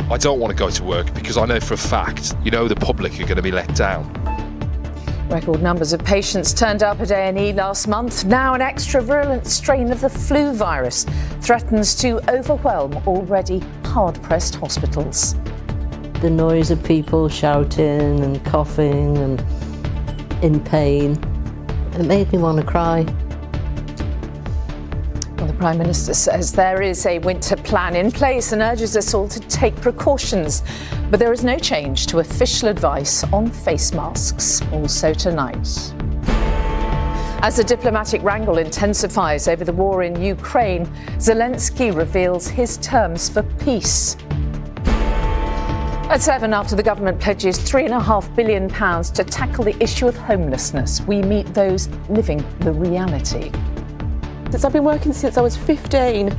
I don't want to go to work because I know for a fact, the public are going to be let down. Record numbers of patients turned up at A&E last month. Now an extra virulent strain of the flu virus threatens to overwhelm already hard-pressed hospitals. The noise of people shouting and coughing and in pain, it made me want to cry. Well, the Prime Minister says there is a winter plan in place and urges us all to take precautions. But there is no change to official advice on face masks. Also tonight. As the diplomatic wrangle intensifies over the war in Ukraine, Zelenskyy reveals his terms for peace. At 7, after the government pledges £3.5 billion to tackle the issue of homelessness, we meet those living the reality. I've been working since I was 15.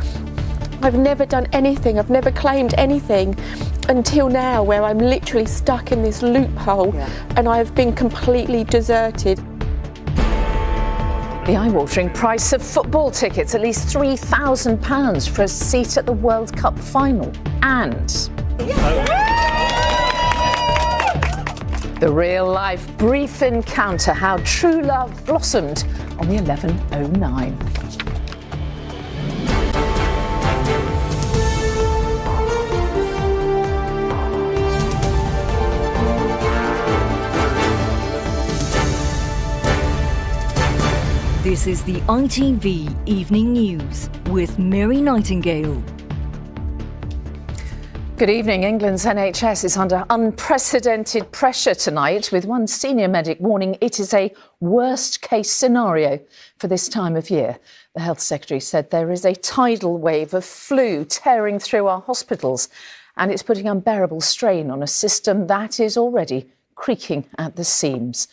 I've never done anything, I've never claimed anything until now, where I'm literally stuck in this loophole and I've been completely deserted. The eye-watering price of football tickets, at least £3,000 for a seat at the World Cup final. And the real-life brief encounter, how true love blossomed on the 1109. This is the ITV Evening News with Mary Nightingale. Good evening. England's NHS is under unprecedented pressure tonight, with one senior medic warning it is a worst-case scenario for this time of year. The Health Secretary said there is a tidal wave of flu tearing through our hospitals, and it's putting unbearable strain on a system that is already creaking at the seams.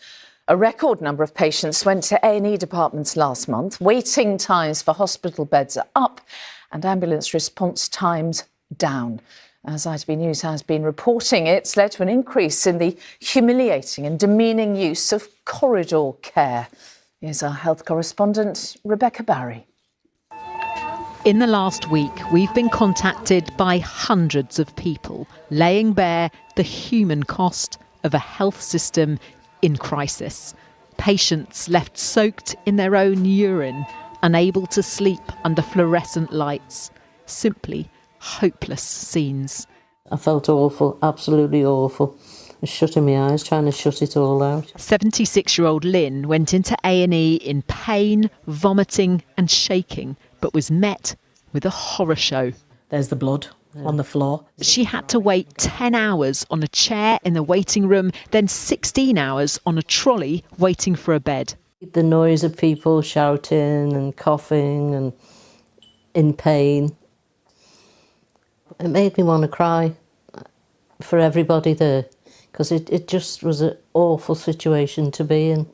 A record number of patients went to A&E departments last month. Waiting times for hospital beds are up and ambulance response times down. As ITV News has been reporting, it's led to an increase in the humiliating and demeaning use of corridor care. Here's our health correspondent, Rebecca Barry. In the last week, we've been contacted by hundreds of people, laying bare the human cost of a health system in crisis. Patients left soaked in their own urine, unable to sleep under fluorescent lights. Simply hopeless scenes. I felt awful, absolutely awful. I was shutting my eyes, trying to shut it all out. 76-year-old Lynn went into A&E in pain, vomiting and shaking, but was met with a horror show. There's the blood on the floor. She had to wait 10 hours on a chair in the waiting room, then 16 hours on a trolley waiting for a bed. The noise of people shouting and coughing and in pain, it made me want to cry for everybody there, because it just was an awful situation to be in.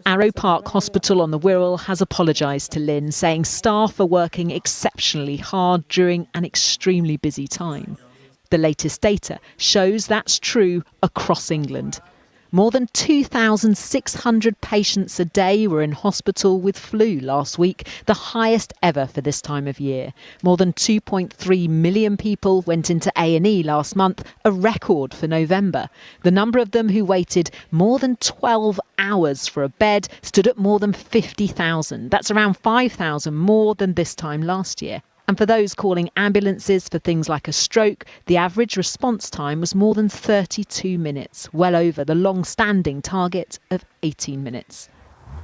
Arrow Park Hospital on the Wirral has apologised to Lynn, saying staff are working exceptionally hard during an extremely busy time. The latest data shows that's true across England. More than 2,600 patients a day were in hospital with flu last week, the highest ever for this time of year. More than 2.3 million people went into A&E last month, a record for November. The number of them who waited more than 12 hours for a bed stood at more than 50,000. That's around 5,000 more than this time last year. And for those calling ambulances for things like a stroke, the average response time was more than 32 minutes, well over the long-standing target of 18 minutes.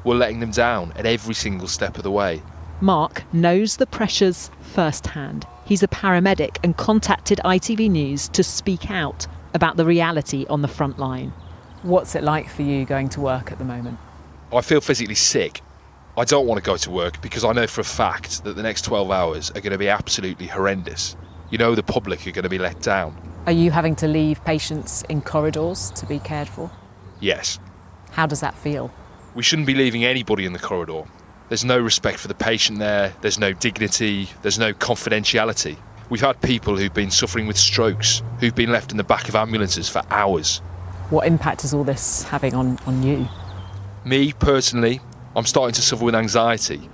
We're letting them down at every single step of the way. Mark knows the pressures firsthand. He's a paramedic and contacted ITV News to speak out about the reality on the front line. What's it like for you going to work at the moment? I feel physically sick. I don't want to go to work because I know for a fact that the next 12 hours are going to be absolutely horrendous. The public are going to be let down. Are you having to leave patients in corridors to be cared for? Yes. How does that feel? We shouldn't be leaving anybody in the corridor. There's no respect for the patient there, there's no dignity, there's no confidentiality. We've had people who've been suffering with strokes, who've been left in the back of ambulances for hours. What impact is all this having on you? Me, personally, I'm starting to suffer with anxiety.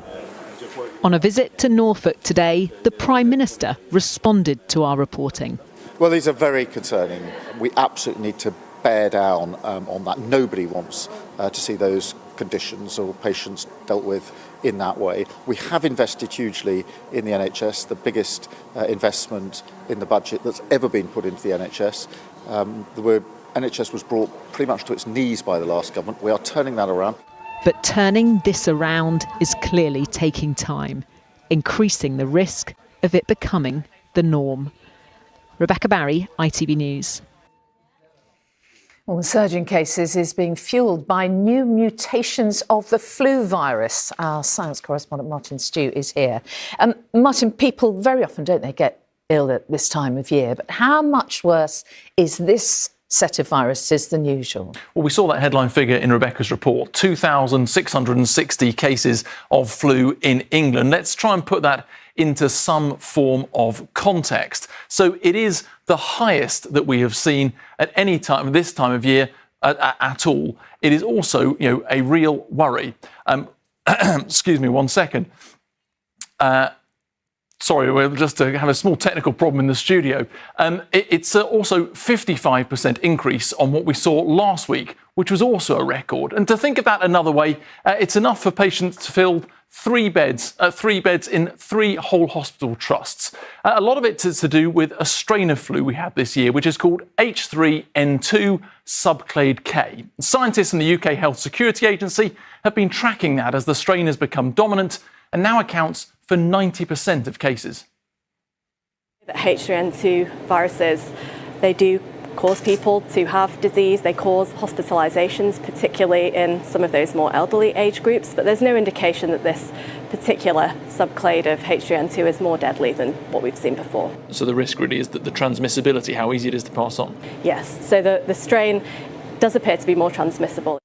On a visit to Norfolk today, the Prime Minister responded to our reporting. Well, these are very concerning. We absolutely need to bear down on that. Nobody wants to see those conditions or patients dealt with in that way. We have invested hugely in the NHS, the biggest investment in the budget that's ever been put into the NHS. The NHS was brought pretty much to its knees by the last government. We are turning that around. But turning this around is clearly taking time, increasing the risk of it becoming the norm. Rebecca Barry, ITV News. Well, the surge in cases is being fuelled by new mutations of the flu virus. Our science correspondent Martin Stew is here. Martin, people very often, don't they, get ill at this time of year, but how much worse is this set of viruses than usual? Well, we saw that headline figure in Rebecca's report, 2,660 cases of flu in England. Let's try and put that into some form of context. So it is the highest that we have seen at any time, this time of year at all. It is also, a real worry. Excuse me 1 second. Sorry, we'll just have a small technical problem in the studio. It's also 55% increase on what we saw last week, which was also a record. And to think of that another way, it's enough for patients to fill three beds in 3 whole hospital trusts. A lot of it is to do with a strain of flu we had this year, which is called H3N2 subclade K. Scientists in the UK Health Security Agency have been tracking that as the strain has become dominant and now accounts for 90% of cases. The H3N2 viruses, they do cause people to have disease. They cause hospitalisations, particularly in some of those more elderly age groups, but there's no indication that this particular subclade of H3N2 is more deadly than what we've seen before. So the risk really is that the transmissibility, how easy it is to pass on. Yes, so the strain does appear to be more transmissible.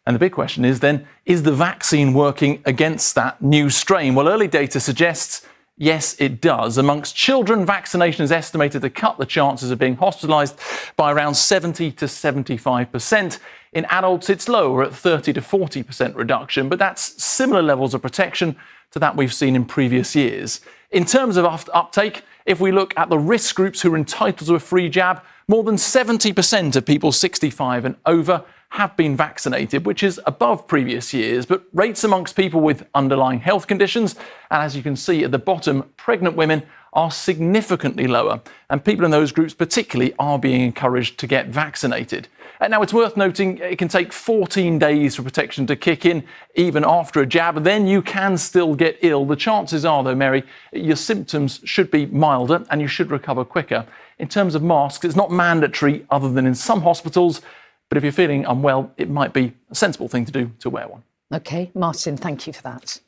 And the big question is then, is the vaccine working against that new strain? Well, early data suggests yes, it does. Amongst children, vaccination is estimated to cut the chances of being hospitalised by around 70 to 75%. In adults, it's lower at 30 to 40% reduction, but that's similar levels of protection to that we've seen in previous years. In terms of uptake, if we look at the risk groups who are entitled to a free jab, more than 70% of people 65 and over have been vaccinated, which is above previous years, but rates amongst people with underlying health conditions, and as you can see at the bottom, pregnant women are significantly lower, and people in those groups particularly are being encouraged to get vaccinated. And now it's worth noting it can take 14 days for protection to kick in, even after a jab, then you can still get ill. The chances are, though, Mary, your symptoms should be milder and you should recover quicker. In terms of masks, it's not mandatory other than in some hospitals, but if you're feeling unwell, it might be a sensible thing to do to wear one. OK, Martin, thank you for that.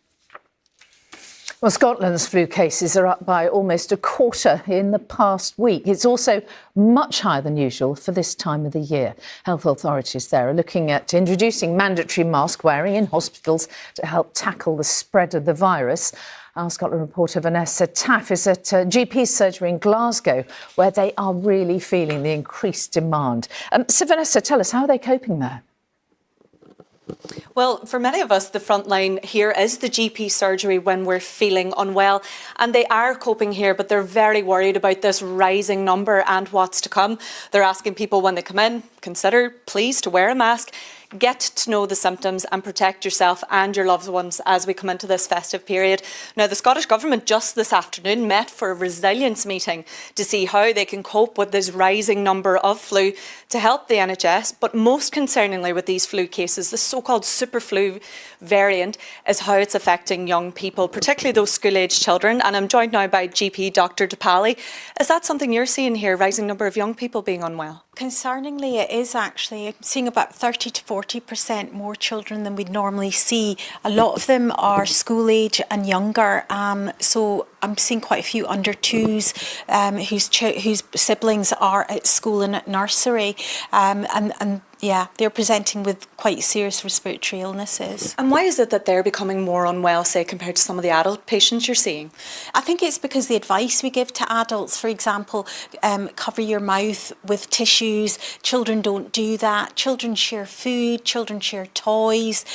Well, Scotland's flu cases are up by almost a quarter in the past week. It's also much higher than usual for this time of the year. Health authorities there are looking at introducing mandatory mask wearing in hospitals to help tackle the spread of the virus. Our Scotland reporter Vanessa Taff is at GP surgery in Glasgow, where they are really feeling the increased demand. So, Vanessa, tell us, how are they coping there? Well, for many of us, the front line here is the GP surgery when we're feeling unwell. And they are coping here, but they're very worried about this rising number and what's to come. They're asking people when they come in, consider please to wear a mask. Get to know the symptoms and protect yourself and your loved ones as we come into this festive period. Now, the Scottish Government just this afternoon met for a resilience meeting to see how they can cope with this rising number of flu to help the NHS. But most concerningly with these flu cases, the so-called super flu variant is how it's affecting young people, particularly those school-aged children. And I'm joined now by GP Dr. DePally. Is that something you're seeing here, rising number of young people being unwell? Concerningly, it is actually. I'm seeing about 30 to 40% more children than we'd normally see. A lot of them are school age and younger. So I'm seeing quite a few under twos whose siblings are at school and at nursery. And they're presenting with quite serious respiratory illnesses. And why is it that they're becoming more unwell, say, compared to some of the adult patients you're seeing? I think it's because the advice we give to adults, for example, cover your mouth with tissues. Children don't do that. Children share food, children share toys.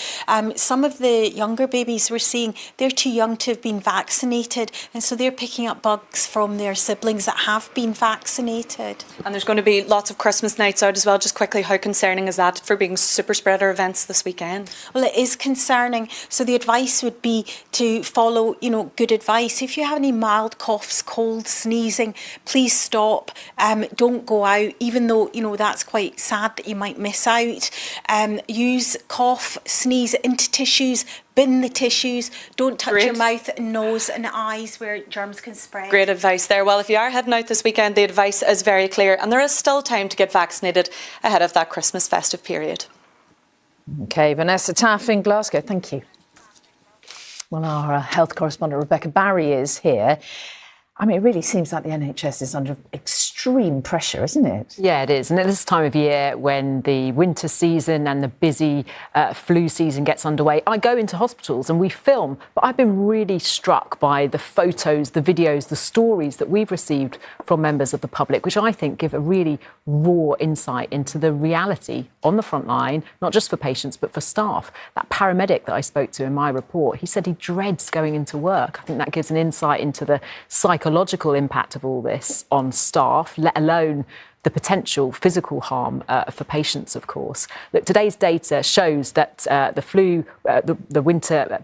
Some of the younger babies we're seeing, they're too young to have been vaccinated, and so they're picking up bugs from their siblings that have been vaccinated. And there's going to be lots of Christmas nights out as well. Just quickly, how concerning is that for being super spreader events this weekend? Well, it is concerning. So the advice would be to follow, good advice. If you have any mild coughs, colds, sneezing, please stop. Don't go out, even though, that's quite sad that you might miss out. Use cough, sneeze into tissues, bin the tissues. Don't touch your mouth and nose and eyes where germs can spread. Great advice there. Well, if you are heading out this weekend, the advice is very clear, and there is still time to get vaccinated ahead of that Christmas festive period. OK, Vanessa Taff in Glasgow, thank you. Well, our health correspondent Rebecca Barry is here. I mean, it really seems like the NHS is under extreme pressure, isn't it? Yeah, it is. And at this time of year, when the winter season and the busy flu season gets underway, I go into hospitals and we film. But I've been really struck by the photos, the videos, the stories that we've received from members of the public, which I think give a really raw insight into the reality on the front line, not just for patients, but for staff. That paramedic that I spoke to in my report, he said he dreads going into work. I think that gives an insight into the psychological impact of all this on staff, let alone the potential physical harm for patients, of course. Look, today's data shows that the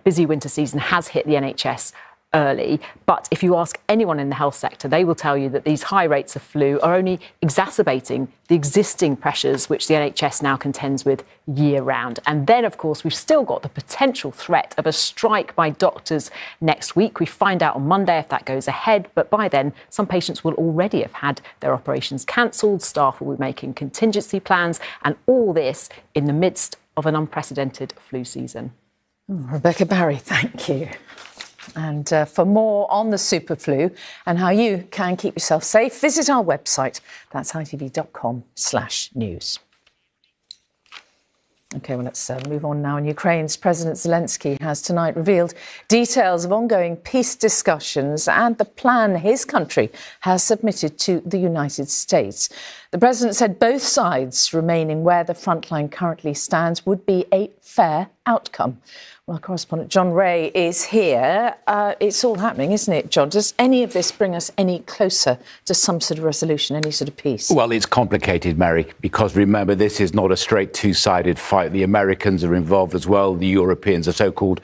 busy winter season has hit the NHS early. But if you ask anyone in the health sector, they will tell you that these high rates of flu are only exacerbating the existing pressures which the NHS now contends with year round. And then, of course, we've still got the potential threat of a strike by doctors next week. We find out on Monday if that goes ahead. But by then, some patients will already have had their operations cancelled. Staff will be making contingency plans. And all this in the midst of an unprecedented flu season. Rebecca Barry, thank you. And for more on the super flu and how you can keep yourself safe, visit our website. That's itv.com/news. OK, well, let's move on now. And Ukraine's President Zelenskyy has tonight revealed details of ongoing peace discussions and the plan his country has submitted to the United States. The president said both sides remaining where the front line currently stands would be a fair outcome. Well, correspondent John Ray is here. It's all happening, isn't it, John? Does any of this bring us any closer to some sort of resolution, any sort of peace? Well, it's complicated, Mary, because remember, this is not a straight two-sided fight. The Americans are involved as well. The Europeans, a so-called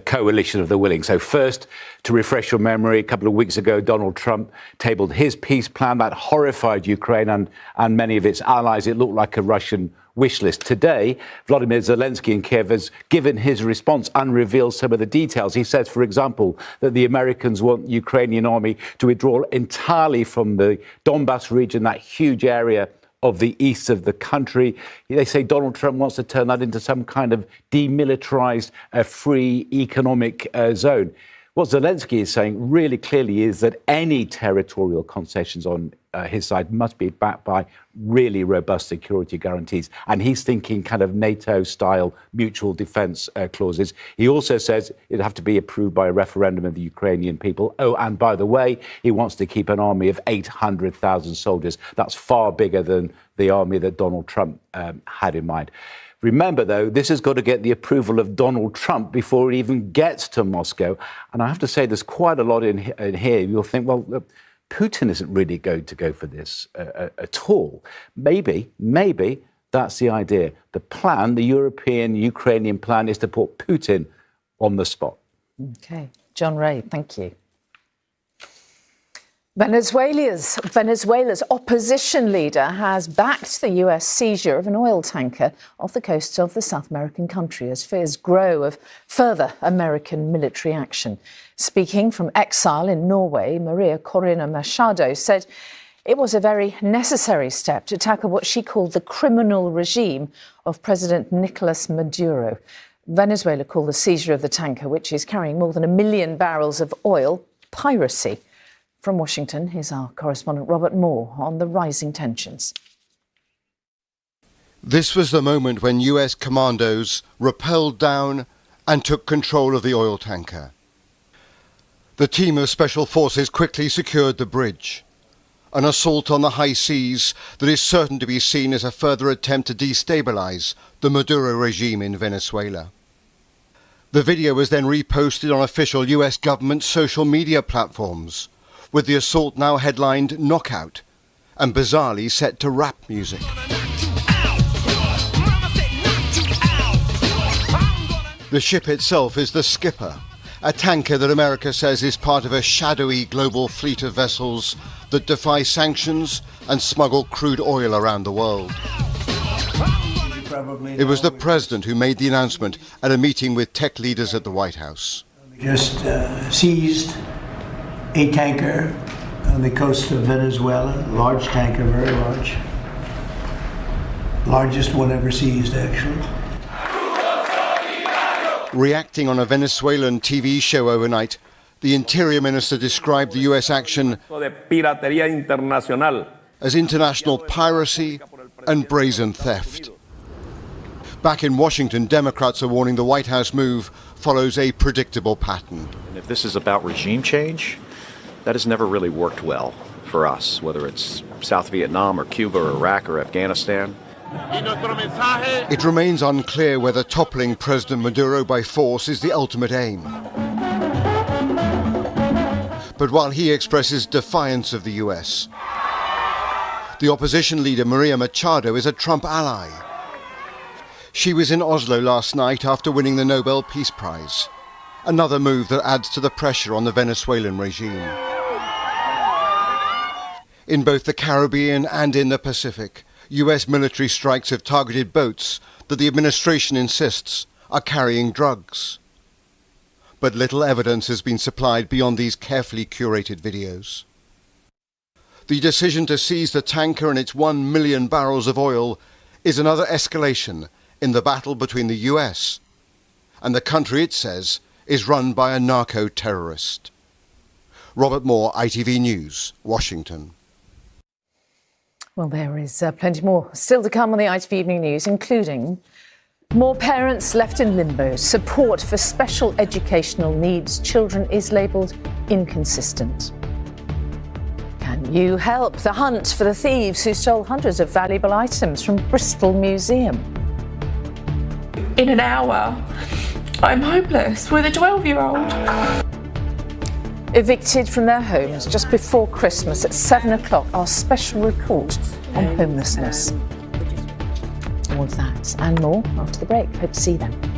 coalition of the willing. So first, to refresh your memory, a couple of weeks ago, Donald Trump tabled his peace plan that horrified Ukraine and many of its allies. It looked like a Russian wish list. Today, Volodymyr Zelenskyy in Kiev has given his response and revealed some of the details. He says, for example, that the Americans want the Ukrainian army to withdraw entirely from the Donbas region, that huge area of the east of the country. They say Donald Trump wants to turn that into some kind of demilitarized, free economic zone. What Zelenskyy is saying really clearly is that any territorial concessions on his side must be backed by really robust security guarantees. And he's thinking kind of NATO-style mutual defence clauses. He also says it'd have to be approved by a referendum of the Ukrainian people. Oh, and by the way, he wants to keep an army of 800,000 soldiers. That's far bigger than the army that Donald Trump had in mind. Remember, though, this has got to get the approval of Donald Trump before it even gets to Moscow. And I have to say, there's quite a lot in here. You'll think, well, Putin isn't really going to go for this at all. Maybe that's the idea. The plan, the European-Ukrainian plan, is to put Putin on the spot. OK. John Ray, thank you. Venezuela's opposition leader has backed the US seizure of an oil tanker off the coast of the South American country as fears grow of further American military action. Speaking from exile in Norway, Maria Corina Machado said it was a very necessary step to tackle what she called the criminal regime of President Nicolas Maduro. Venezuela called the seizure of the tanker, which is carrying more than 1 million barrels of oil, piracy. From Washington, here's our correspondent Robert Moore on the rising tensions. This was the moment when US commandos rappelled down and took control of the oil tanker. The team of special forces quickly secured the bridge, an assault on the high seas that is certain to be seen as a further attempt to destabilize the Maduro regime in Venezuela. The video was then reposted on official US government social media platforms, with the assault now headlined "Knockout" and bizarrely set to rap music. The ship itself is the Skipper, a tanker that America says is part of a shadowy global fleet of vessels that defy sanctions and smuggle crude oil around the world. It was the president who made the announcement at a meeting with tech leaders at the White House. We just seized a tanker on the coast of Venezuela, a large tanker, very large. Largest one ever seized, actually. Reacting on a Venezuelan TV show overnight, the Interior Minister described the US action as international piracy and brazen theft. Back in Washington, Democrats are warning the White House move follows a predictable pattern. And if this is about regime change, that has never really worked well for us, whether it's South Vietnam or Cuba or Iraq or Afghanistan. It remains unclear whether toppling President Maduro by force is the ultimate aim. But while he expresses defiance of the US, the opposition leader Maria Machado is a Trump ally. She was in Oslo last night after winning the Nobel Peace Prize, another move that adds to the pressure on the Venezuelan regime. In both the Caribbean and in the Pacific, US military strikes have targeted boats that the administration insists are carrying drugs. But little evidence has been supplied beyond these carefully curated videos. The decision to seize the tanker and its 1 million barrels of oil is another escalation in the battle between the US and the country it says is run by a narco-terrorist. Robert Moore, ITV News, Washington. Well, there is plenty more still to come on the ITV Evening News, including more parents left in limbo, support for special educational needs children is labelled inconsistent. Can you help the hunt for the thieves who stole hundreds of valuable items from Bristol Museum? In an hour, I'm homeless with a 12-year-old. Evicted from their homes just before Christmas at 7 o'clock, our special report on homelessness. All of that and more after the break. Hope to see you then.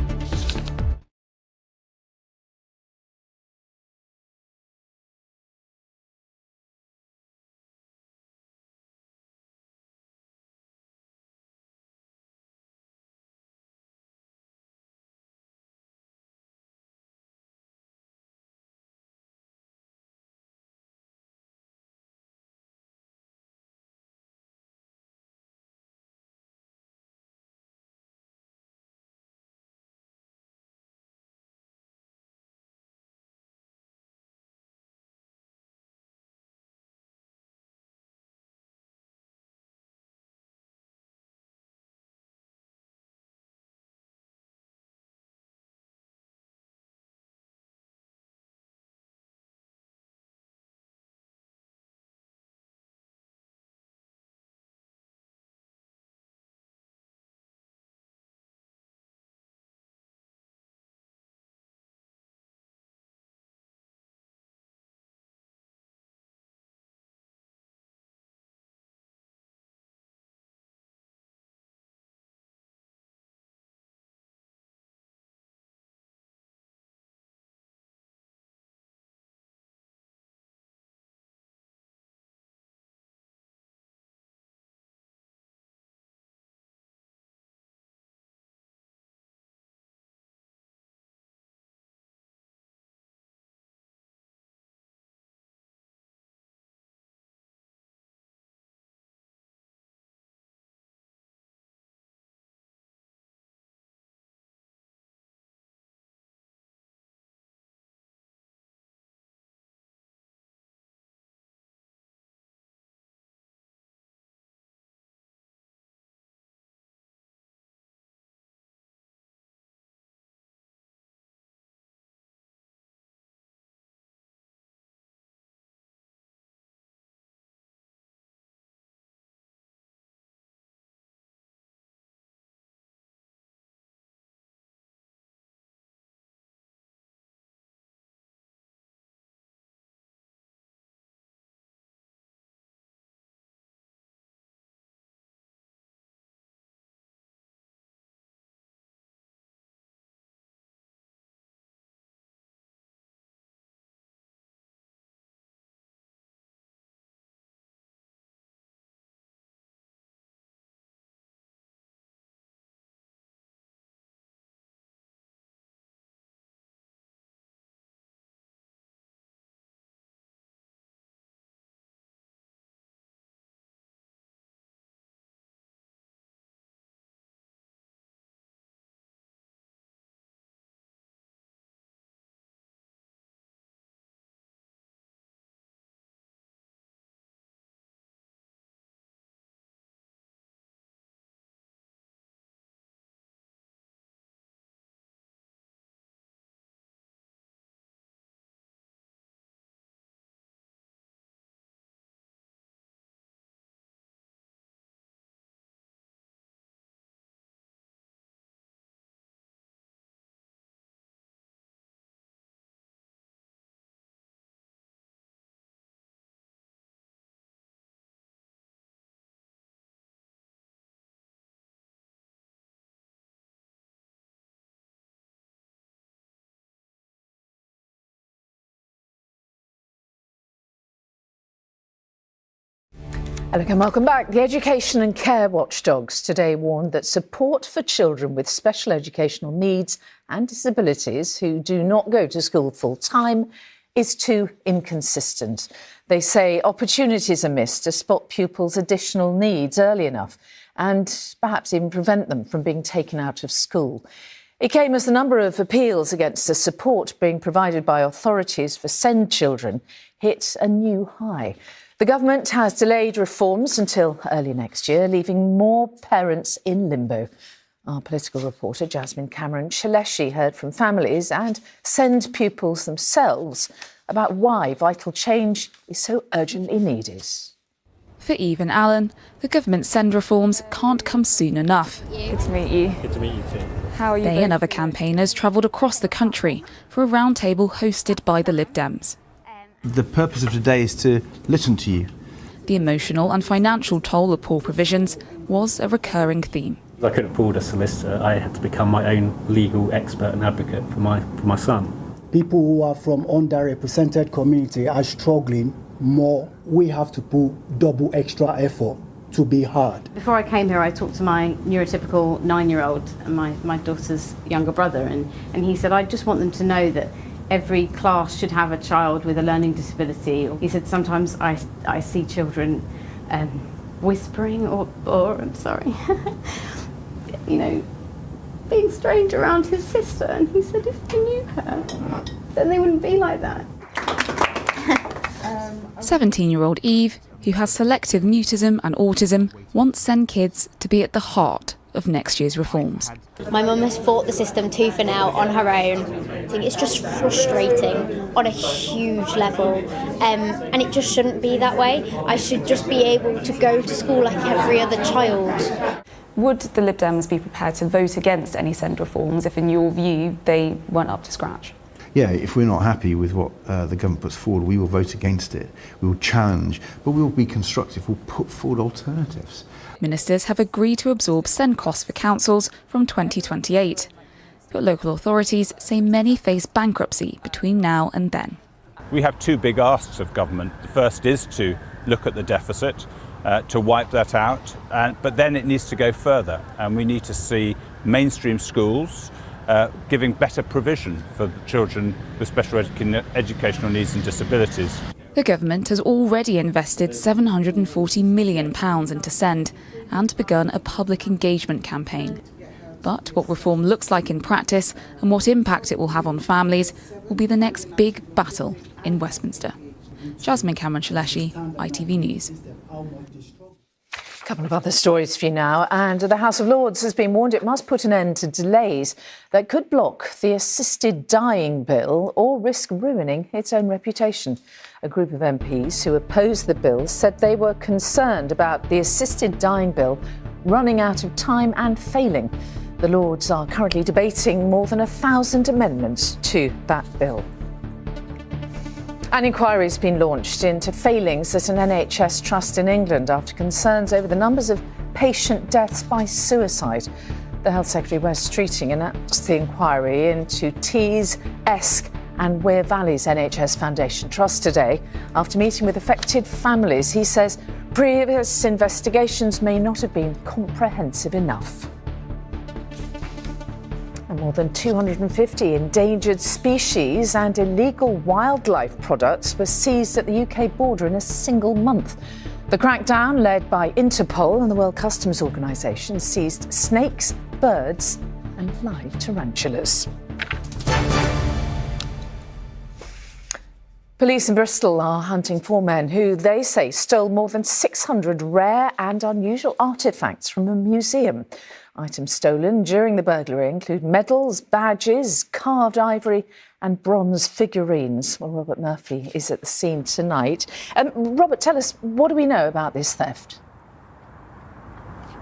Hello and welcome back. The education and care watchdogs today warned that support for children with special educational needs and disabilities who do not go to school full time is too inconsistent. They say opportunities are missed to spot pupils' additional needs early enough and perhaps even prevent them from being taken out of school. It came as the number of appeals against the support being provided by authorities for SEND children hit a new high. The government has delayed reforms until early next year, leaving more parents in limbo. Our political reporter Jasmine Cameron-Shrinkflation heard from families and SEND pupils themselves about why vital change is so urgently needed. For Eve and Alan, the government's SEND reforms can't come soon enough. Good to meet you. Good to meet you too. How are you? They and other campaigners travelled across the country for a roundtable hosted by the Lib Dems. The purpose of today is to listen to you. The emotional and financial toll of poor provisions was a recurring theme. I couldn't afford a solicitor. I had to become my own legal expert and advocate for my son. People who are from underrepresented community are struggling more. We have to put double extra effort to be heard. Before I came here, I talked to my neurotypical 9-year-old and my daughter's younger brother, and he said, I just want them to know that every class should have a child with a learning disability. He said, sometimes I see children whispering or I'm sorry, being strange around his sister. And he said, if they knew her, then they wouldn't be like that. 17-year-old Eve, who has selective mutism and autism, wants SEND kids to be at the heart of next year's reforms. My mum has fought the system tooth and nail on her own. I think it's just frustrating on a huge level, and it just shouldn't be that way. I should just be able to go to school like every other child. Would the Lib Dems be prepared to vote against any SEND reforms if, in your view, they weren't up to scratch? Yeah, if we're not happy with what the government puts forward, we will vote against it. We will challenge, but we will be constructive. We'll put forward alternatives. Ministers have agreed to absorb SEND costs for councils from 2028. But local authorities say many face bankruptcy between now and then. We have two big asks of government. The first is to look at the deficit, to wipe that out, but then it needs to go further, and we need to see mainstream schools giving better provision for children with special educational needs and disabilities. The government has already invested £740 million into SEND and begun a public engagement campaign. But what reform looks like in practice and what impact it will have on families will be the next big battle in Westminster. Jasmine Cameron-Shrinkflation, ITV News. A couple of other stories for you now. And the House of Lords has been warned it must put an end to delays that could block the assisted dying bill or risk ruining its own reputation. A group of MPs who opposed the bill said they were concerned about the assisted dying bill running out of time and failing. The Lords are currently debating more than 1,000 amendments to that bill. An inquiry has been launched into failings at an NHS trust in England after concerns over the numbers of patient deaths by suicide. The Health Secretary, Wes Streeting, announced the inquiry into Tees, Esk and Wear Valley's NHS Foundation Trust today. After meeting with affected families, he says previous investigations may not have been comprehensive enough. More than 250 endangered species and illegal wildlife products were seized at the UK border in a single month. The crackdown, led by Interpol and the World Customs Organisation, seized snakes, birds and live tarantulas. Police in Bristol are hunting 4 men who they say stole more than 600 rare and unusual artefacts from a museum. Items stolen during the burglary include medals, badges, carved ivory and bronze figurines. Well, Robert Murphy is at the scene tonight. Robert, tell us, what do we know about this theft?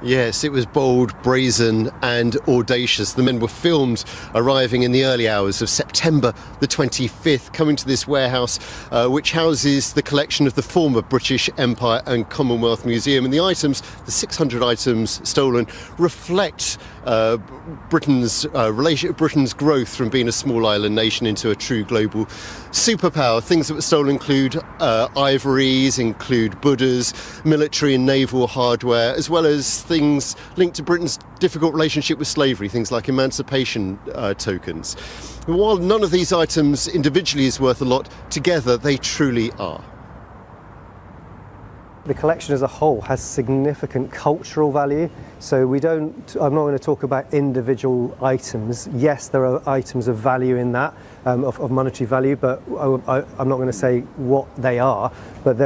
Yes, it was bold, brazen and audacious. The men were filmed arriving in the early hours of September the 25th, coming to this warehouse, which houses the collection of the former British Empire and Commonwealth Museum. And the items, the 600 items stolen, reflect Britain's growth from being a small island nation into a true global superpower. Things that were stolen include ivories, include Buddhas, military and naval hardware, as well as things linked to Britain's difficult relationship with slavery, things like emancipation tokens. And while none of these items individually is worth a lot, together they truly are. The collection as a whole has significant cultural value, so I'm not going to talk about individual items. Yes, there are items of value in that, of monetary value, but I'm not going to say what they are. But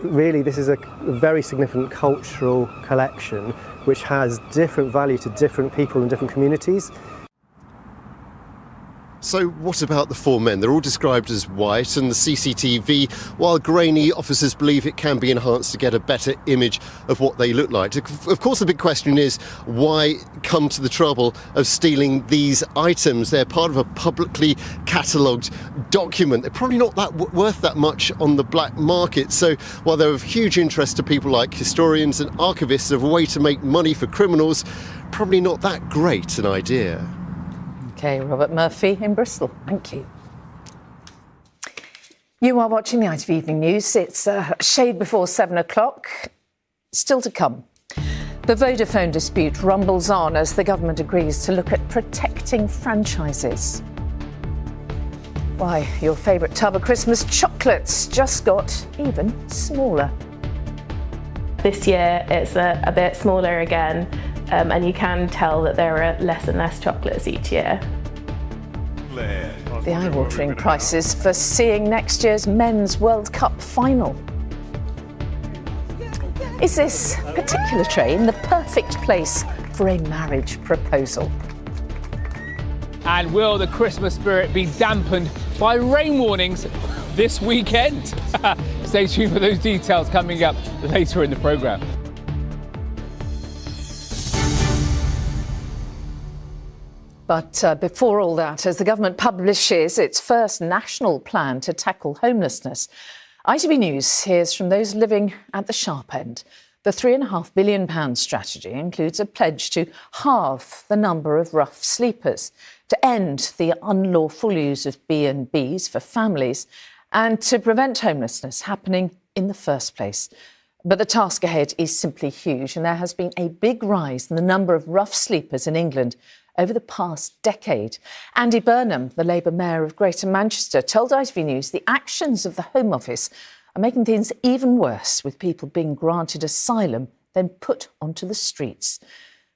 really this is a very significant cultural collection which has different value to different people in different communities. So what about the four men? They're all described as white, and the CCTV, while grainy, officers believe it can be enhanced to get a better image of what they look like. Of course, the big question is, why come to the trouble of stealing these items? They're part of a publicly catalogued document. They're probably not worth that much on the black market. So while they're of huge interest to people like historians and archivists of a way to make money for criminals, probably not that great an idea. OK, Robert Murphy in Bristol. Thank you. You are watching the ITV Evening News. It's a shade before 7 o'clock. Still to come. The Vodafone dispute rumbles on as the government agrees to look at protecting franchises. Why, your favourite tub of Christmas chocolates just got even smaller. This year it's a bit smaller again. And you can tell that there are less and less chocolates each year. The eye-watering prices for seeing next year's Men's World Cup final. Is this particular train the perfect place for a marriage proposal? And will the Christmas spirit be dampened by rain warnings this weekend? Stay tuned for those details coming up later in the programme. But before all that, as the government publishes its first national plan to tackle homelessness, ITV News hears from those living at the sharp end. The £3.5 billion strategy includes a pledge to halve the number of rough sleepers, to end the unlawful use of B&Bs for families, and to prevent homelessness happening in the first place. But the task ahead is simply huge, and there has been a big rise in the number of rough sleepers in England over the past decade. Andy Burnham, the Labour Mayor of Greater Manchester, told ITV News the actions of the Home Office are making things even worse, with people being granted asylum then put onto the streets.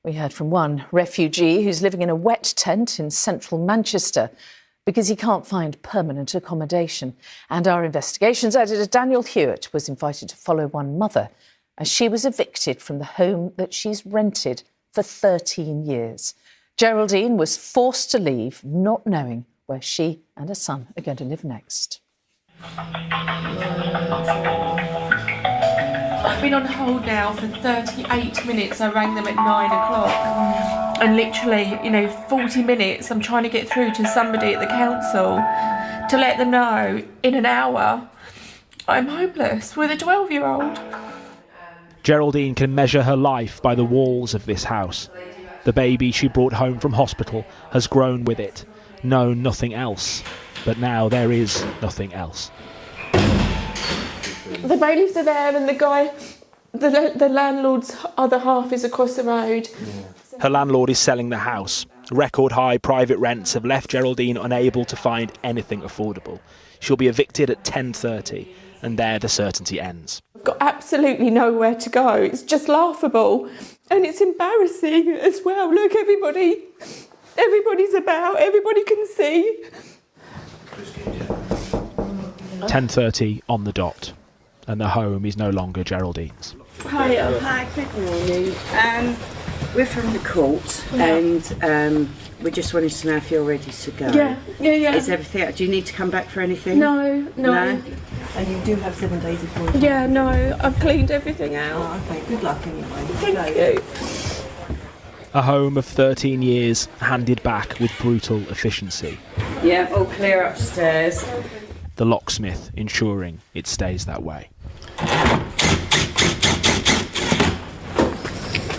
We heard from one refugee who's living in a wet tent in central Manchester because he can't find permanent accommodation. And our investigations editor Daniel Hewitt was invited to follow one mother as she was evicted from the home that she's rented for 13 years. Geraldine was forced to leave, not knowing where she and her son are going to live next. I've been on hold now for 38 minutes. I rang them at 9 o'clock. And literally, 40 minutes I'm trying to get through to somebody at the council to let them know in an hour I'm homeless with a 12-year-old. Geraldine can measure her life by the walls of this house. The baby she brought home from hospital has grown with it, known nothing else. But now there is nothing else. The bailiffs are there and the guy, the landlord's other half is across the road. Her landlord is selling the house. Record high private rents have left Geraldine unable to find anything affordable. She'll be evicted at 10:30 and there the certainty ends. I've got absolutely nowhere to go. It's just laughable. And it's embarrassing as well. Look, everybody's about, everybody can see. 10:30 on the dot, and the home is no longer Geraldine's. Hi, good morning. We're from the court, and we just wanted to know if you're ready to go. Yeah. Is everything? Do you need to come back for anything? No. And you do have 7 days before you... Yeah, no, I've cleaned everything out. Oh, okay, good luck anyway. Thank you. A home of 13 years handed back with brutal efficiency. Yeah, all clear upstairs. The locksmith ensuring it stays that way.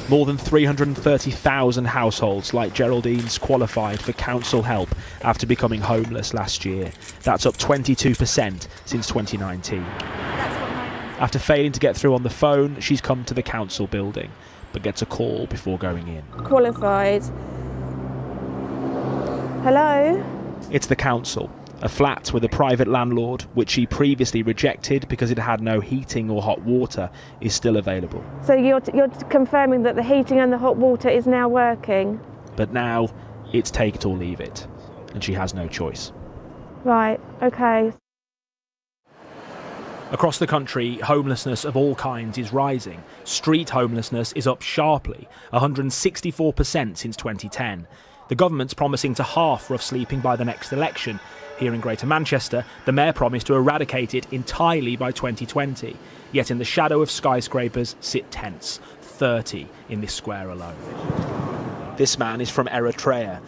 More than 330,000 households like Geraldine's qualified for council help after becoming homeless last year. That's up 22% since 2019. After failing to get through on the phone, she's come to the council building, but gets a call before going in. Qualified. Hello? It's the council. A flat with a private landlord, which she previously rejected because it had no heating or hot water, is still available. So you're confirming that the heating and the hot water is now working? But now, it's take it or leave it, and she has no choice. Right, okay. Across the country, homelessness of all kinds is rising. Street homelessness is up sharply, 164% since 2010. The government's promising to halve rough sleeping by the next election. Here in Greater Manchester, the Mayor promised to eradicate it entirely by 2020. Yet in the shadow of skyscrapers sit tents, 30 in this square alone. This man is from Eritrea.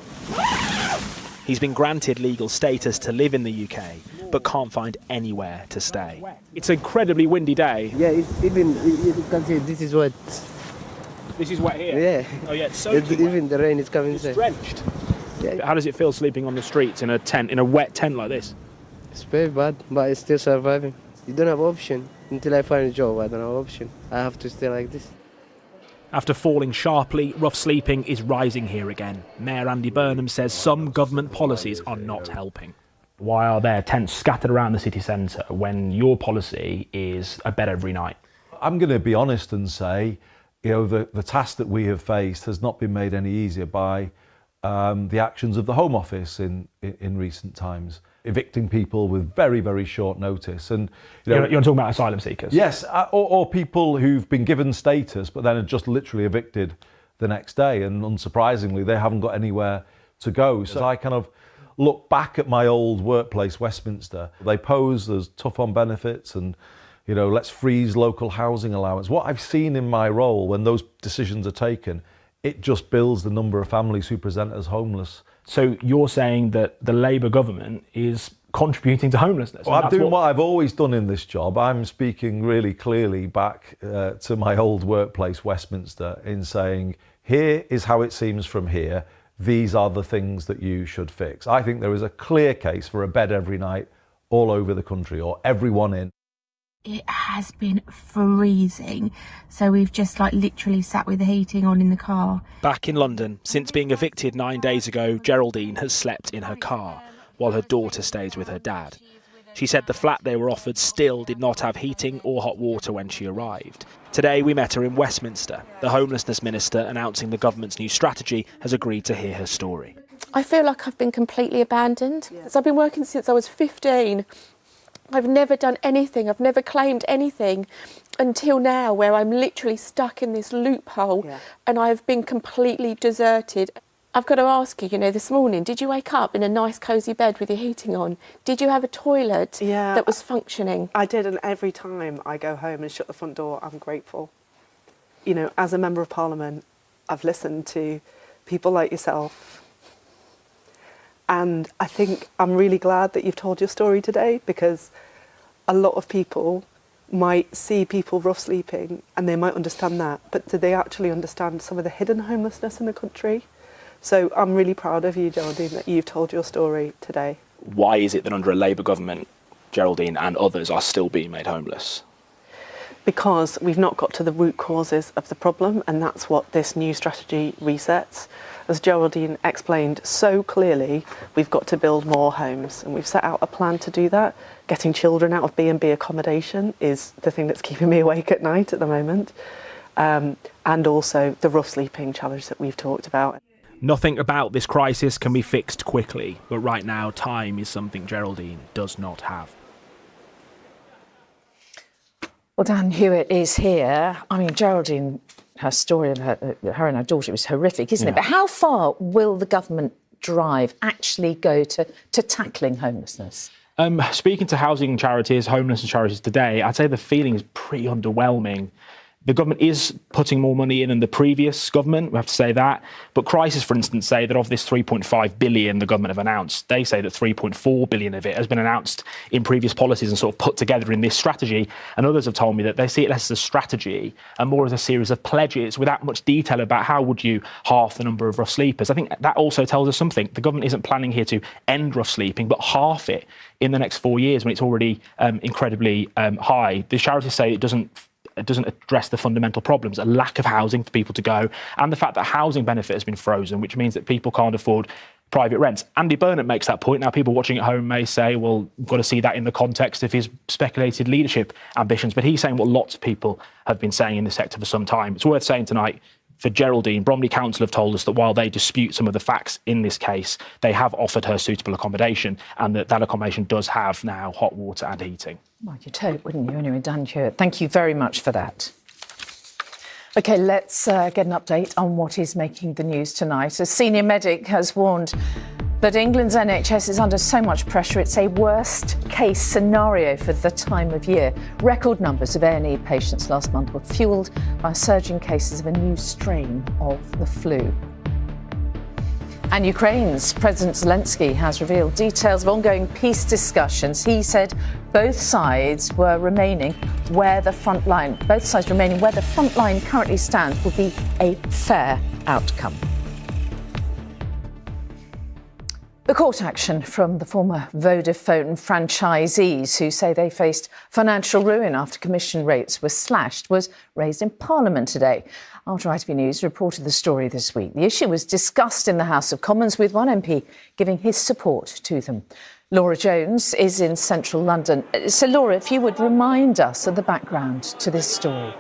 He's been granted legal status to live in the UK, but can't find anywhere to stay. It's an incredibly windy day. Yeah, it's even, you can see this is wet. This is wet here? Yeah. Oh yeah, it's soaking even the rain is coming. It's drenched. Yeah. How does it feel sleeping on the streets in a tent, in a wet tent like this? It's very bad, but it's still surviving. You don't have option. Until I find a job, I don't have option. I have to stay like this. After falling sharply, rough sleeping is rising here again. Mayor Andy Burnham says some government policies are not helping. Why are there tents scattered around the city centre when your policy is a bed every night? I'm going to be honest and say, you know, the task that we have faced has not been made any easier by the actions of the Home Office in recent times, evicting people with very, very short notice. And you're talking about asylum seekers? Yes, or people who've been given status but then are just literally evicted the next day, and unsurprisingly, they haven't got anywhere to go. So I kind of look back at my old workplace, Westminster. They pose as tough on benefits and, you know, let's freeze local housing allowance. What I've seen in my role when those decisions are taken, it just builds the number of families who present as homeless. So you're saying that the Labour government is contributing to homelessness? Well, I'm doing what I've always done in this job. I'm speaking really clearly back to my old workplace, Westminster, in saying, here is how it seems from here. These are the things that you should fix. I think there is a clear case for a bed every night all over the country, or everyone in. It has been freezing, so we've just literally sat with the heating on in the car. Back in London, since being evicted 9 days ago, Geraldine has slept in her car while her daughter stays with her dad. She said the flat they were offered still did not have heating or hot water when she arrived. Today we met her in Westminster. The homelessness minister announcing the government's new strategy has agreed to hear her story. I feel like I've been completely abandoned. I've been working since I was 15. I've never done anything, I've never claimed anything until now, where I'm literally stuck in this loophole and I've been completely deserted. I've got to ask you, this morning, did you wake up in a nice cosy bed with your heating on? Did you have a toilet that was functioning? I did, and every time I go home and shut the front door, I'm grateful. As a Member of Parliament, I've listened to people like yourself. And I think I'm really glad that you've told your story today, because a lot of people might see people rough sleeping and they might understand that, but do they actually understand some of the hidden homelessness in the country? So I'm really proud of you, Geraldine, that you've told your story today. Why is it that under a Labour government, Geraldine and others are still being made homeless? Because we've not got to the root causes of the problem, and that's what this new strategy resets. As Geraldine explained so clearly, we've got to build more homes, and we've set out a plan to do that. Getting children out of B&B accommodation is the thing that's keeping me awake at night at the moment, and also the rough sleeping challenge that we've talked about. Nothing about this crisis can be fixed quickly, but right now time is something Geraldine does not have. Well, Dan Hewitt is here. I mean, Geraldine, her story of her and her daughter was horrific, isn't it? But how far will the government drive actually go to tackling homelessness? Speaking to housing charities, homelessness charities today, I'd say the feeling is pretty underwhelming. The government is putting more money in than the previous government, we have to say that. But Crisis, for instance, say that of this 3.5 billion the government have announced, they say that 3.4 billion of it has been announced in previous policies and sort of put together in this strategy. And others have told me that they see it less as a strategy and more as a series of pledges without much detail about how would you halve the number of rough sleepers. I think that also tells us something. The government isn't planning here to end rough sleeping, but halve it in the next 4 years when it's already incredibly high. The charities say it doesn't address the fundamental problems, a lack of housing for people to go, and the fact that housing benefit has been frozen, which means that people can't afford private rents. Andy Burnett makes that point. Now, people watching at home may say, well, we've got to see that in the context of his speculated leadership ambitions, but he's saying what lots of people have been saying in the sector for some time. It's worth saying tonight, for Geraldine, Bromley Council have told us that while they dispute some of the facts in this case, they have offered her suitable accommodation, and that accommodation does have now hot water and heating. Well, you'd hope, wouldn't you? Anyway, Dan Hewitt, thank you very much for that. OK, let's get an update on what is making the news tonight. A senior medic has warned that England's NHS is under so much pressure it's a worst-case scenario for the time of year. Record numbers of A&E patients last month were fuelled by a surge in cases of a new strain of the flu. And Ukraine's President Zelenskyy has revealed details of ongoing peace discussions. He said both sides remaining where the front line currently stands will be a fair outcome. The court action from the former Vodafone franchisees who say they faced financial ruin after commission rates were slashed was raised in Parliament today. After ITV News reported the story this week, the issue was discussed in the House of Commons with one MP giving his support to them. Laura Jones is in central London. So, Laura, if you would remind us of the background to this story.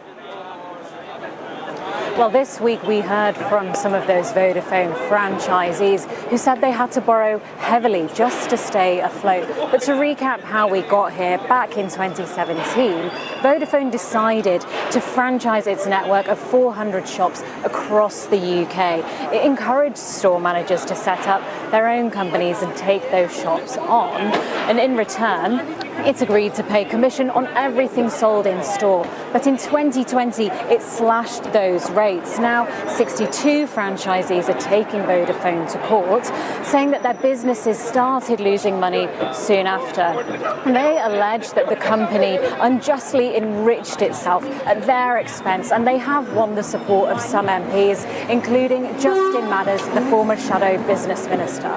Well, this week we heard from some of those Vodafone franchisees who said they had to borrow heavily just to stay afloat. But to recap how we got here, back in 2017, Vodafone decided to franchise its network of 400 shops across the UK. It encouraged store managers to set up their own companies and take those shops on. And in return, it's agreed to pay commission on everything sold in store. But in 2020, it slashed those rates. Now, 62 franchisees are taking Vodafone to court, saying that their businesses started losing money soon after. They allege that the company unjustly enriched itself at their expense, and they have won the support of some MPs, including Justin Madders, the former Shadow Business Minister.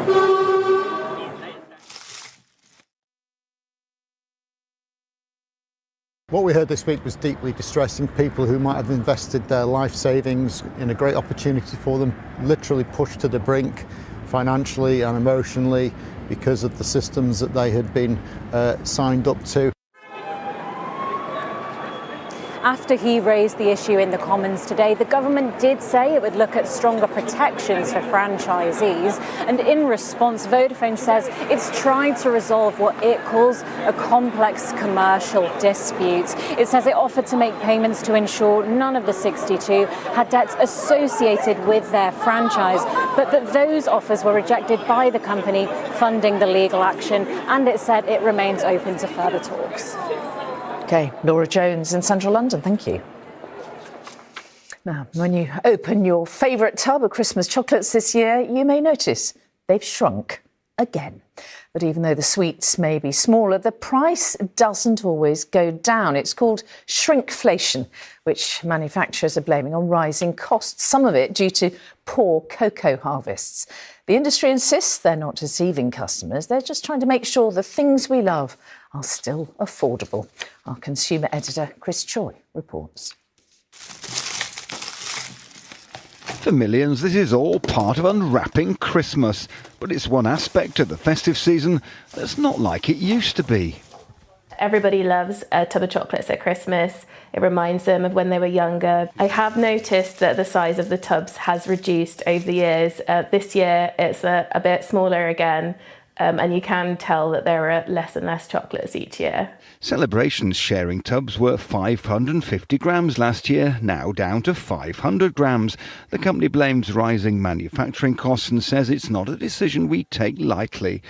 What we heard this week was deeply distressing. People who might have invested their life savings in a great opportunity for them, literally pushed to the brink financially and emotionally because of the systems that they had been signed up to. After he raised the issue in the Commons today, the government did say it would look at stronger protections for franchisees. And in response, Vodafone says it's tried to resolve what it calls a complex commercial dispute. It says it offered to make payments to ensure none of the 62 had debts associated with their franchise, but that those offers were rejected by the company funding the legal action. And it said it remains open to further talks. OK, Laura Jones in central London, thank you. Now, when you open your favourite tub of Christmas chocolates this year, you may notice they've shrunk again. But even though the sweets may be smaller, the price doesn't always go down. It's called shrinkflation, which manufacturers are blaming on rising costs, some of it due to poor cocoa harvests. The industry insists they're not deceiving customers. They're just trying to make sure the things we love are still affordable. Our consumer editor, Chris Choi, reports. For millions, this is all part of unwrapping Christmas, but it's one aspect of the festive season that's not like it used to be. Everybody loves a tub of chocolates at Christmas. It reminds them of when they were younger. I have noticed that the size of the tubs has reduced over the years. This year it's a bit smaller again. And you can tell that there are less and less chocolates each year. Celebrations sharing tubs were 550 grams last year, now down to 500 grams. The company blames rising manufacturing costs and says it's not a decision we take lightly.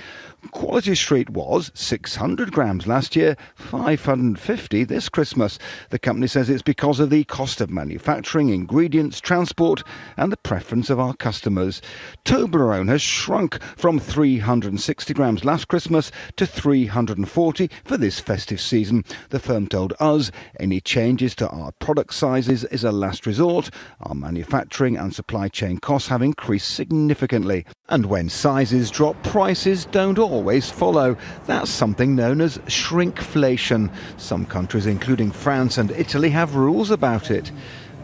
Quality Street was 600 grams last year, 550 this Christmas. The company says it's because of the cost of manufacturing, ingredients, transport and the preference of our customers. Toblerone has shrunk from 360 grams last Christmas to 340 for this festive season. The firm told us any changes to our product sizes is a last resort. Our manufacturing and supply chain costs have increased significantly. And when sizes drop, prices don't always follow. That's something known as shrinkflation. Some countries, including France and Italy, have rules about it.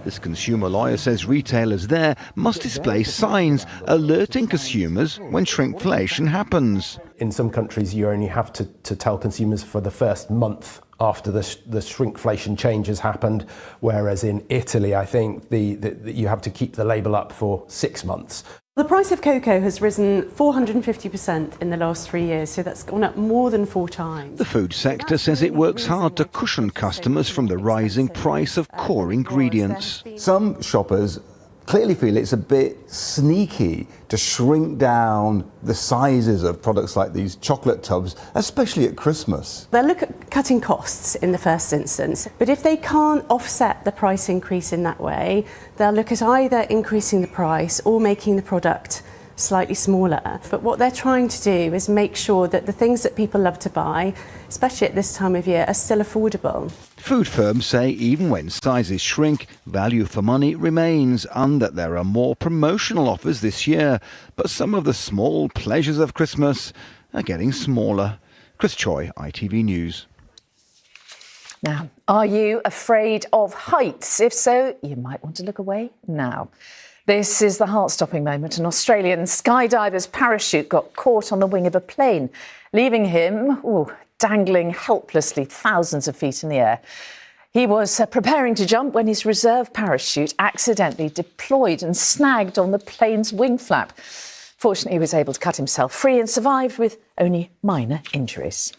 This consumer lawyer says retailers there must display signs alerting consumers when shrinkflation happens. In some countries, you only have to tell consumers for the first month after the shrinkflation change has happened, whereas in Italy, I think you have to keep the label up for 6 months. The price of cocoa has risen 450% in the last 3 years, so that's gone up more than 4 times. The food sector says it works hard to cushion customers from the rising price of core ingredients. Some shoppers clearly feel it's a bit sneaky to shrink down the sizes of products like these chocolate tubs, especially at Christmas. They'll look at cutting costs in the first instance, but if they can't offset the price increase in that way, they'll look at either increasing the price or making the product slightly smaller. But what they're trying to do is make sure that the things that people love to buy, especially at this time of year, are still affordable. Food firms say even when sizes shrink, value for money remains and that there are more promotional offers this year. But some of the small pleasures of Christmas are getting smaller. Chris Choi, ITV News. Now, are you afraid of heights? If so, you might want to look away now. This is the heart-stopping moment. An Australian skydiver's parachute got caught on the wing of a plane, leaving him dangling helplessly thousands of feet in the air. He was preparing to jump when his reserve parachute accidentally deployed and snagged on the plane's wing flap. Fortunately, he was able to cut himself free and survived with only minor injuries.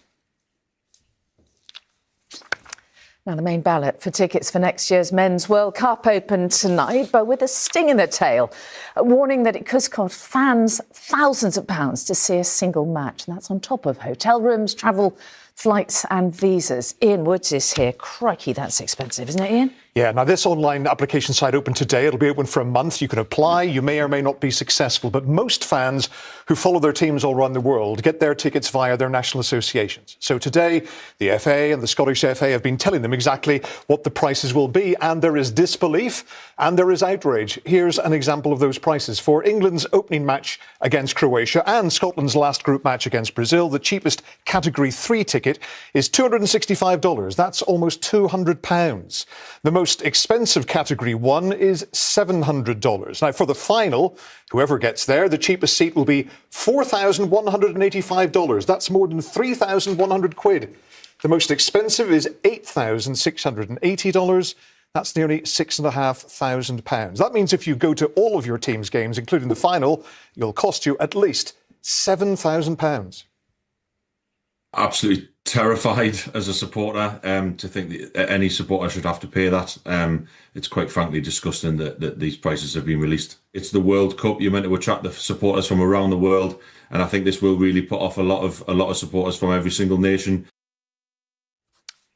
Now, the main ballot for tickets for next year's Men's World Cup opened tonight, but with a sting in the tail, a warning that it could cost fans thousands of pounds to see a single match. And that's on top of hotel rooms, travel, flights and visas. Ian Woods is here. Crikey, that's expensive, isn't it, Ian? Yeah, now this online application site opened today. It'll be open for a month. You can apply. You may or may not be successful. But most fans who follow their teams all around the world get their tickets via their national associations. So today, the FA and the Scottish FA have been telling them exactly what the prices will be. And there is disbelief and there is outrage. Here's an example of those prices. For England's opening match against Croatia and Scotland's last group match against Brazil, the cheapest Category 3 ticket is $265. That's almost £200. The most expensive Category 1 is $700. Now, for the final, whoever gets there, the cheapest seat will be $4,185. That's more than 3,100 quid. The most expensive is $8,680. That's nearly £6,500. That means if you go to all of your team's games, including the final, it'll cost you at least £7,000. Absolutely terrified as a supporter to think that any supporter should have to pay that. It's quite frankly disgusting that these prices have been released. It's the World Cup. You're meant to attract the supporters from around the world, and I think this will really put off a lot of supporters from every single nation.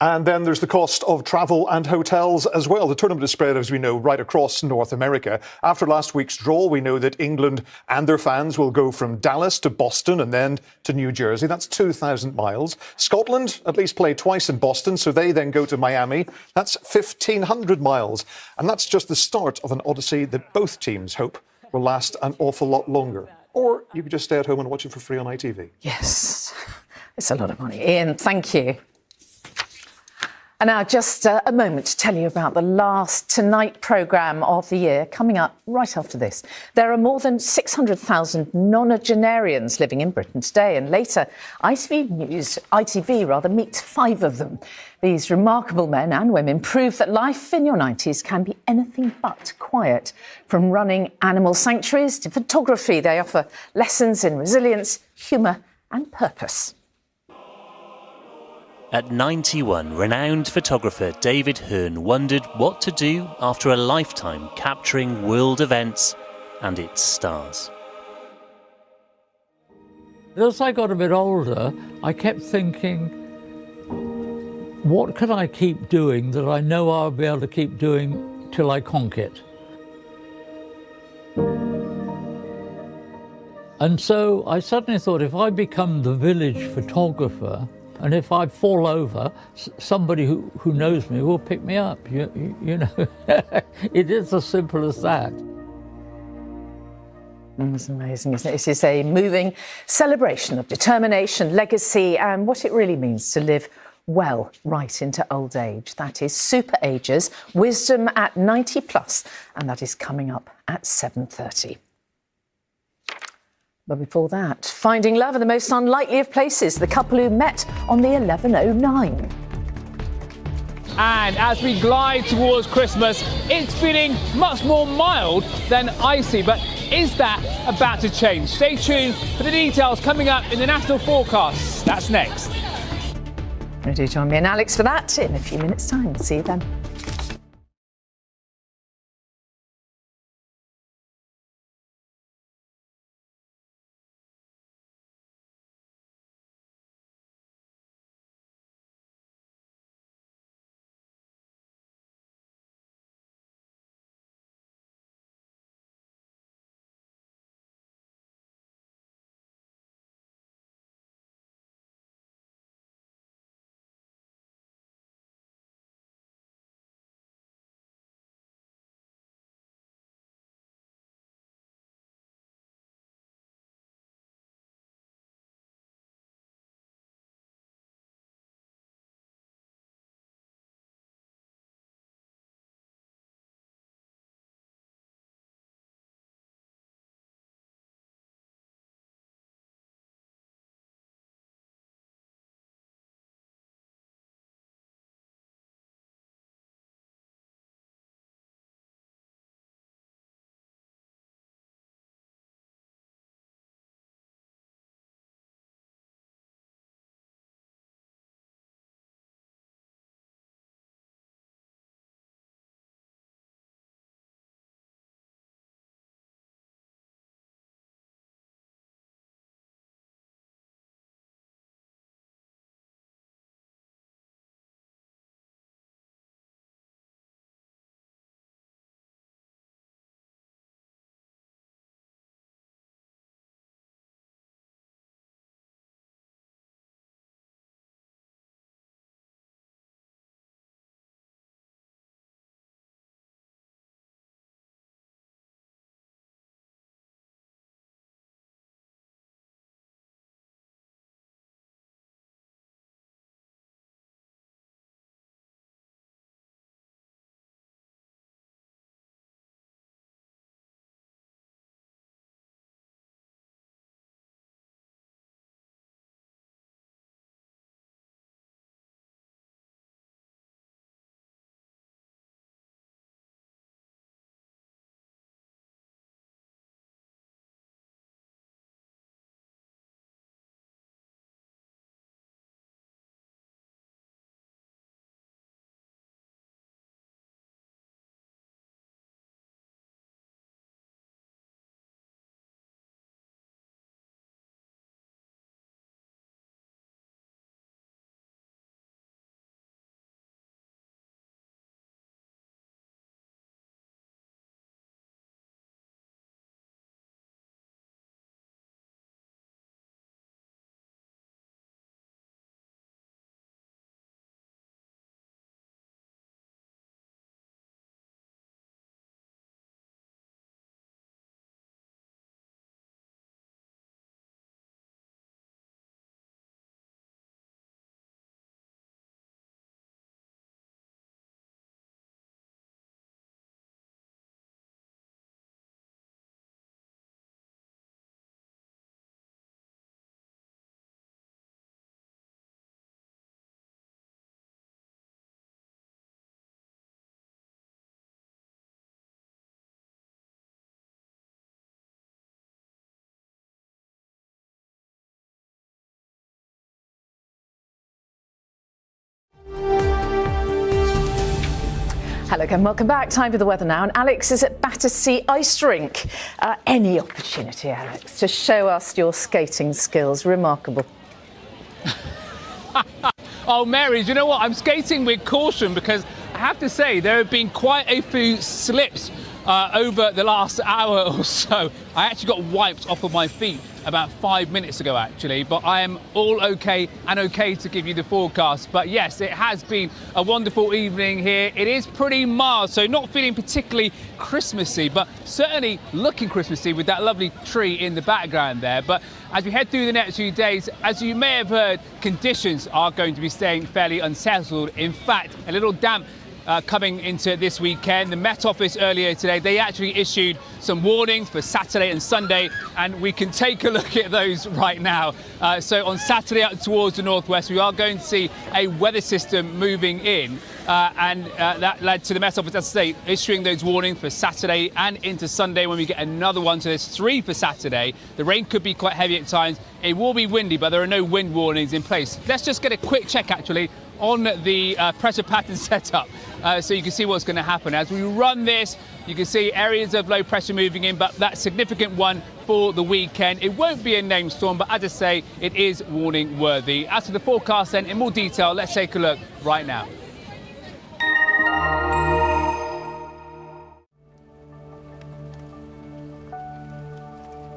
And then there's the cost of travel and hotels as well. The tournament is spread, as we know, right across North America. After last week's draw, we know that England and their fans will go from Dallas to Boston and then to New Jersey. That's 2,000 miles. Scotland at least play twice in Boston, so they then go to Miami. That's 1,500 miles. And that's just the start of an odyssey that both teams hope will last an awful lot longer. Or you could just stay at home and watch it for free on ITV. Yes, it's a lot of money. Ian, thank you. And now just a moment to tell you about the last Tonight programme of the year, coming up right after this. There are more than 600,000 nonagenarians living in Britain today, and later ITV meets 5 of them. These remarkable men and women prove that life in your 90s can be anything but quiet. From running animal sanctuaries to photography, they offer lessons in resilience, humour and purpose. At 91, renowned photographer David Hearn wondered what to do after a lifetime capturing world events and its stars. As I got a bit older, I kept thinking, what can I keep doing that I know I'll be able to keep doing till I conk it? And so I suddenly thought, if I become the village photographer, and if I fall over, somebody who knows me will pick me up. You know, it is as simple as that. It's amazing, isn't it? This is a moving celebration of determination, legacy, and what it really means to live well right into old age. That is Super Ages, Wisdom at 90 plus, and that is coming up at 7:30. But before that, finding love in the most unlikely of places, the couple who met on the 1109. And as we glide towards Christmas, it's feeling much more mild than icy. But is that about to change? Stay tuned for the details coming up in the national forecast. That's next. Do join me and Alex for that in a few minutes' time. See you then. Hello again, welcome back. Time for the weather now. And Alex is at Battersea Ice Rink. Any opportunity, Alex, to show us your skating skills. Remarkable. Oh, Mary, do you know what? I'm skating with caution because I have to say there have been quite a few slips over the last hour or so. I actually got wiped off of my feet about 5 minutes ago, actually, but I am all okay and okay to give you the forecast. But yes, it has been a wonderful evening here. It is pretty mild, so not feeling particularly Christmassy, but certainly looking Christmassy with that lovely tree in the background there. But as we head through the next few days, as you may have heard, conditions are going to be staying fairly unsettled. In fact, a little damp coming into this weekend. The Met Office earlier today, they actually issued some warnings for Saturday and Sunday, and we can take a look at those right now. So on Saturday up towards the northwest, we are going to see a weather system moving in, and that led to the Met Office, as I say, issuing those warnings for Saturday and into Sunday when we get another one. So there's 3 for Saturday. The rain could be quite heavy at times. It will be windy, but there are no wind warnings in place. Let's just get a quick check, actually, on the pressure pattern setup, so you can see what's going to happen. As we run this, you can see areas of low pressure moving in, but that significant one for the weekend. It won't be a named storm, but as I say, it is warning worthy. As for the forecast then, in more detail, let's take a look right now.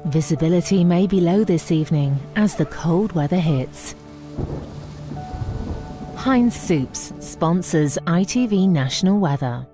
Visibility may be low this evening as the cold weather hits. Heinz Soups sponsors ITV National Weather.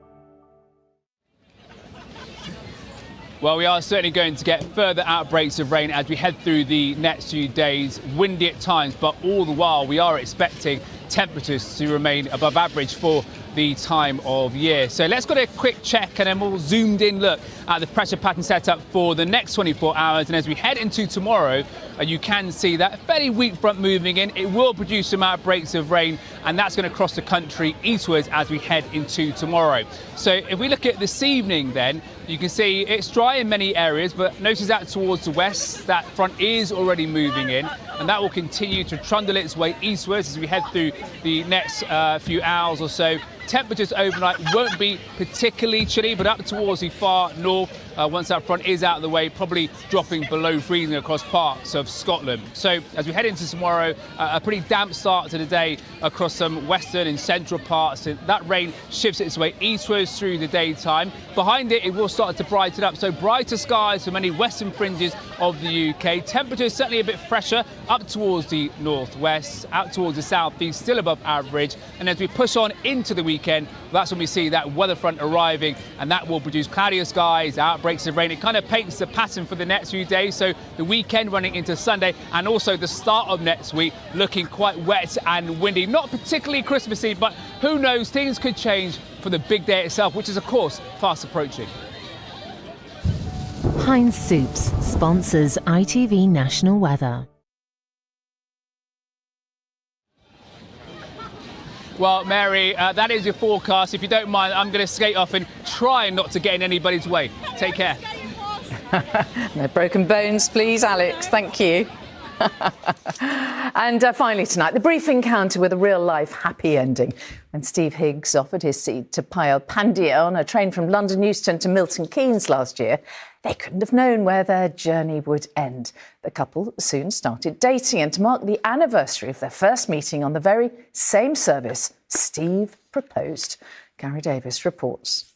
Well, we are certainly going to get further outbreaks of rain as we head through the next few days. Windy at times, but all the while we are expecting temperatures to remain above average for the time of year. So let's get a quick check and a more zoomed in look at the pressure pattern setup for the next 24 hours. And as we head into tomorrow, you can see that fairly weak front moving in. It will produce some outbreaks of rain, and that's going to cross the country eastwards as we head into tomorrow. So if we look at this evening then, you can see it's dry in many areas, but notice out towards the west, that front is already moving in, and that will continue to trundle its way eastwards as we head through the next few hours or so. Temperatures overnight won't be particularly chilly, but up towards the far north, once that front is out of the way, probably dropping below freezing across parts of Scotland. So as we head into tomorrow, a pretty damp start to the day across some western and central parts. That rain shifts its way eastwards through the daytime. Behind it, it will start to brighten up. So brighter skies for many western fringes of the UK. Temperatures certainly a bit fresher up towards the northwest, out towards the southeast, still above average. And as we push on into the weekend, that's when we see that weather front arriving, and that will produce cloudier skies, outbreaks of rain. It kind of paints the pattern for the next few days. So the weekend running into Sunday, and also the start of next week looking quite wet and windy. Not particularly Christmassy, but who knows, things could change for the big day itself, which is of course fast approaching. Heinz Soups sponsors ITV National Weather. Well, Mary, that is your forecast. If you don't mind, I'm going to skate off and try not to get in anybody's way. Take care. No broken bones, please, Alex. Thank you. And finally tonight, the brief encounter with a real-life happy ending when Steve Higgs offered his seat to Payal Pandya on a train from London Euston to Milton Keynes last year. They couldn't have known where their journey would end. The couple soon started dating, and to mark the anniversary of their first meeting on the very same service, Steve proposed. Gary Davis reports.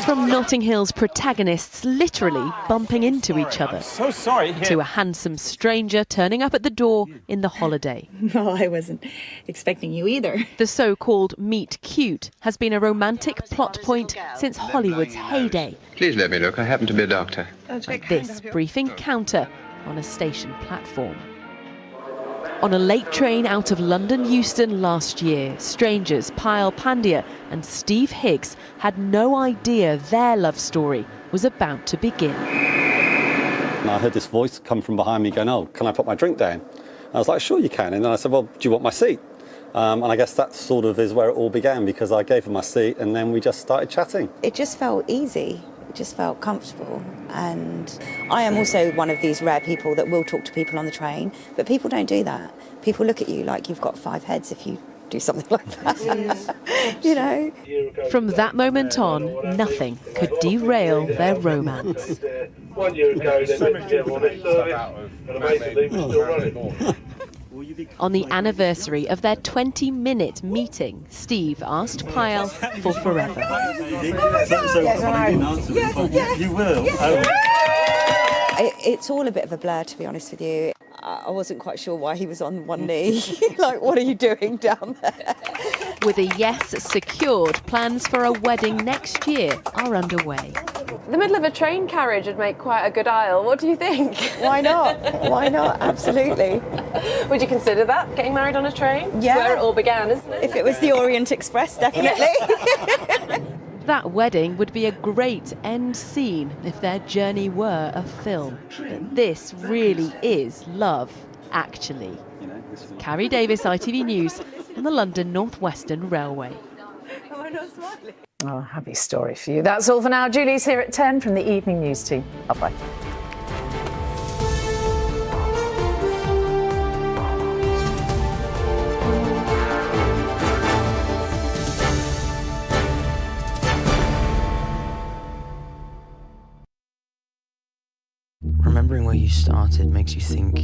From Notting Hill's protagonists literally bumping into each other, so sorry. to a handsome stranger turning up at the door in the Holiday. No, I wasn't expecting you either. The so-called meet cute has been a romantic plot point since Hollywood's heyday. Please let me look. I happen to be a doctor. Like this brief encounter on a station platform. On a late train out of London Euston last year, strangers Payal Pandya and Steve Higgs had no idea their love story was about to begin. I heard this voice come from behind me going, "Oh, can I put my drink down?" I was like, "Sure you can." And then I said, "Well, do you want my seat?" And I guess that sort of is where it all began, because I gave him my seat and then we just started chatting. It just felt easy. It just felt comfortable. And I am also one of these rare people that will talk to people on the train, but people don't do that. People look at you like you've got 5 heads if you do something like that. You know. From that moment on, nothing could derail their romance. 1 year ago, they went together on this service, and amazingly, we're still running. On the anniversary of their 20-minute meeting, Steve asked Pyle for forever. You will. It's all a bit of a blur, to be honest with you. I wasn't quite sure why he was on one knee. Like, what are you doing down there? With a yes secured, plans for a wedding next year are underway. The middle of a train carriage would make quite a good aisle. What do you think? Why not? Why not? Absolutely. Would you consider that, getting married on a train? Yeah. It's where it all began, isn't it? If it was the Orient Express, definitely. That wedding would be a great end scene if their journey were a film. But this really is love, actually. Carrie Davis, ITV News, on the London North Western Railway. Oh, happy story for you. That's all for now. Julie's here at 10 from the Evening News team. Bye-bye. Remembering where you started makes you think